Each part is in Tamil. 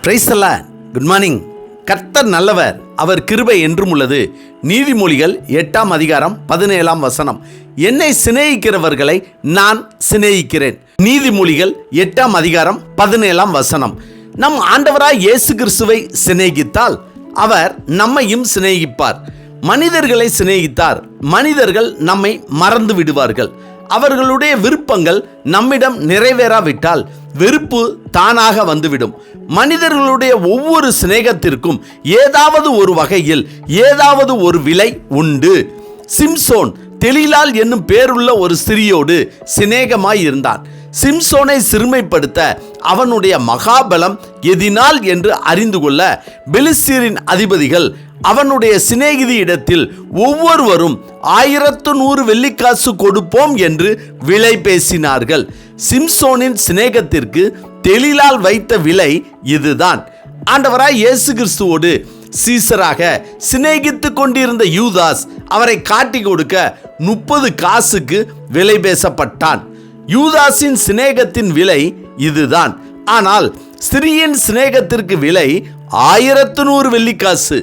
Praise the Lord. Good morning. கர்த்தர் நல்லவர், அவர் கிருபை என்றும் உள்ளது. நீதிமொழிகள் 8ஆம் அதிகாரம் 17ஆம் வசனம். என்னை சிநேகிக்கிறவர்களை நான் சிநேகிக்கிறேன். நீதிமொழிகள் 8ஆம் அதிகாரம் 17ஆம் வசனம். நம் ஆண்டவராய் இயேசு கிறிஸ்துவை சிநேகித்தால் அவர் நம்மையும் சிநேகிப்பார். மனிதர்களை சிநேகித்தார், மனிதர்கள் நம்மை மறந்து விடுவார்கள். அவர்களுடைய விருப்பங்கள் நம்மிடம் நிறைவேறாவிட்டால் வெறுப்பு தானாக வந்துவிடும். மனிதர்களுடைய ஒவ்வொரு சிநேகத்திற்கும் ஏதாவது ஒரு வகையில் ஏதாவது ஒரு விலை உண்டு. சிம்சோன் தெலீலாள் என்னும் பேருள்ள ஒரு ஸ்திரியோடு சிநேகமாய் இருந்தான். சிம்சோனை சிறுமைப்படுத்த அவனுடைய மகாபலம் எதினால் என்று அறிந்து கொள்ள பெலிஸ்தீரின் அதிபதிகள் அவனுடைய சிநேகிதி இடத்தில் ஒவ்வொருவரும் 1100 வெள்ளிக்காசு கொடுப்போம் என்று விலை பேசினார்கள். சிம்சோனின் சிநேகத்திற்கு தெலீலாள் வைத்த விலை இதுதான். ஆண்டவராய் இயேசு கிறிஸ்துவோடு சீசராக சிநேகித்து கொண்டிருந்த யூதாஸ் அவரை காட்டி கொடுக்க 30 காசுக்கு விலை பேசப்பட்டான். யூதாஸின் சிநேகத்தின் விலை இதுதான். ஆனால் ஸ்திரீயின் சிநேகத்திற்கு விலை 1100 வெள்ளிக்காசு.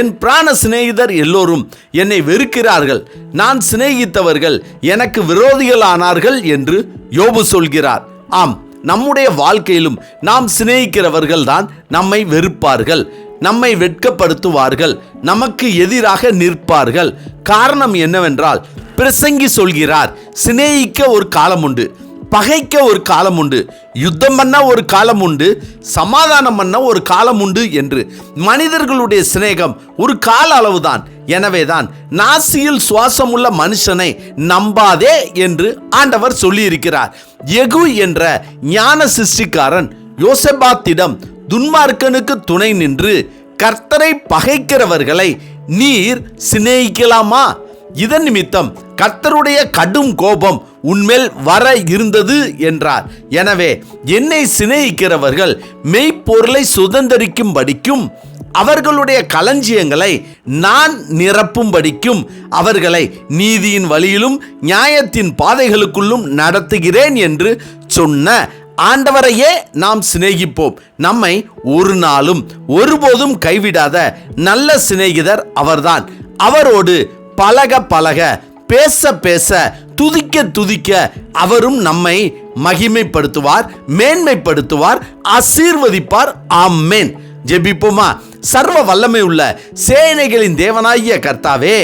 என் பிராண சிநேகிதர் எல்லோரும் என்னை வெறுக்கிறார்கள், நான் சிநேகித்தவர்கள் எனக்கு விரோதிகள் ஆனார்கள் என்று யோபு சொல்கிறார். ஆம், நம்முடைய வாழ்க்கையிலும் நாம் சிநேகிக்கிறவர்கள் தான் நம்மை வெறுப்பார்கள், நம்மை வெட்கப்படுத்துவார்கள், நமக்கு எதிராக நிற்பார்கள். காரணம் என்னவென்றால், பிரசங்கி சொல்கிறார், சிநேகிக்க ஒரு காலம் உண்டு, பகைக்க ஒரு காலம் உண்டு, யுத்தம் பண்ண ஒரு காலம் உண்டு, சமாதானம் பண்ண ஒரு காலம் உண்டு என்று. மனிதர்களுடைய சிநேகம் ஒரு கால அளவுதான். எனவேதான் நாசியில் சுவாசம் உள்ள மனுஷனை நம்பாதே என்று ஆண்டவர் சொல்லியிருக்கிறார். யெகூ என்ற ஞான சிருஷ்டிக்காரன் யோசபாத்திடம் துன்மார்க்கனுக்கு துணை நின்று, கர்த்தரை பகைக்கிறவர்களை நீர் சிநேகிக்கலாமா? இதன் நிமித்தம் கர்த்தருடைய கடும் கோபம் உன்மேல் வர இருந்தது என்றார். எனவே என்னை சிநேகிக்கிறவர்கள் மெய்ப்பொருளை சுதந்தரிக்கும்படிக்கும் அவர்களுடைய களஞ்சியங்களை நான் நிரப்பும்படிக்கும் அவர்களை நீதியின் வழியிலும் நியாயத்தின் பாதைகளுக்குள்ளும் நடத்துகிறேன் என்று சொன்ன ஆண்டவரையே நாம் சிநேகிப்போம். நம்மை ஒரு நாளும் ஒருபோதும் கைவிடாத நல்ல சிநேகிதர் அவர்தான். அவரோடு பழக பழக, பேச பேச, துதிக்க துதிக்க அவரும் நம்மை மகிமைப்படுத்துவார், மேன்மைப்படுத்துவார், ஆசீர்வதிப்பார். ஆமென். ஜெபிப்போமா. சர்வ வல்லமை உள்ள சேனைகளின் தேவனாகிய கர்த்தாவே,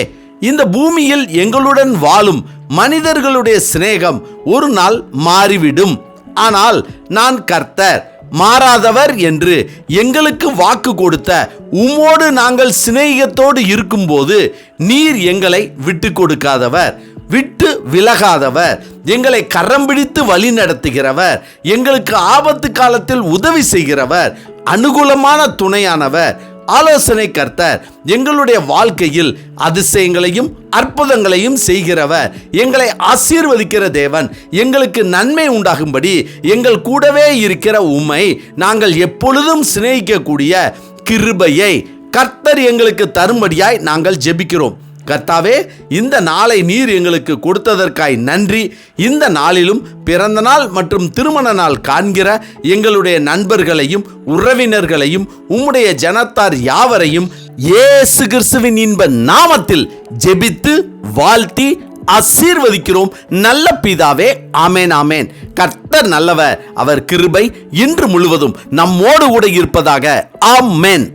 இந்த பூமியில் எங்களுடன் வாழும் மனிதர்களுடைய சிநேகம் ஒரு நாள் மாறிவிடும். ஆனால் நான் கர்த்தர், மாறாதவர் என்று எங்களுக்கு வாக்கு கொடுத்த உம்மோடு நாங்கள் சிநேகத்தோடு இருக்கும்போது நீர் எங்களை விட்டு கொடுக்காதவர், விட்டு விலகாதவர், எங்களை கரம் பிடித்து வழி நடத்துகிறவர், எங்களுக்கு ஆபத்து காலத்தில் உதவி செய்கிறவர், அனுகூலமான துணையானவர், ஆலோசனை கர்த்தர், எங்களுடைய வாழ்க்கையில் அதிசயங்களையும் அற்புதங்களையும் செய்கிறவர், எங்களை ஆசீர்வதிக்கிற தேவன், எங்களுக்கு நன்மை உண்டாகும்படி எங்கள் கூடவே இருக்கிற உம்மை நாங்கள் எப்பொழுதும் சிநேகிக்கக்கூடிய கிருபையை கர்த்தர் எங்களுக்கு தரும்படியாய் நாங்கள் ஜெபிக்கிறோம். கர்த்தாவே, இந்த நாளை நீர் எங்களுக்கு கொடுத்ததற்காய் நன்றி. இந்த நாளிலும் பிறந்த நாள் மற்றும் திருமண நாள் காண்கிற எங்களுடைய நண்பர்களையும் உறவினர்களையும் உம்முடைய ஜனத்தார் யாவரையும் இயேசு கிறிஸ்துவின் இன்ப நாமத்தில் ஜெபித்து வாழ்த்தி ஆசீர்வதிக்கிறோம் நல்ல பிதாவே. ஆமேன், ஆமேன். கர்த்தர் நல்லவர், அவர் கிருபை இன்று முழுவதும் நம்மோடு கூட இருப்பதாக. ஆமென்.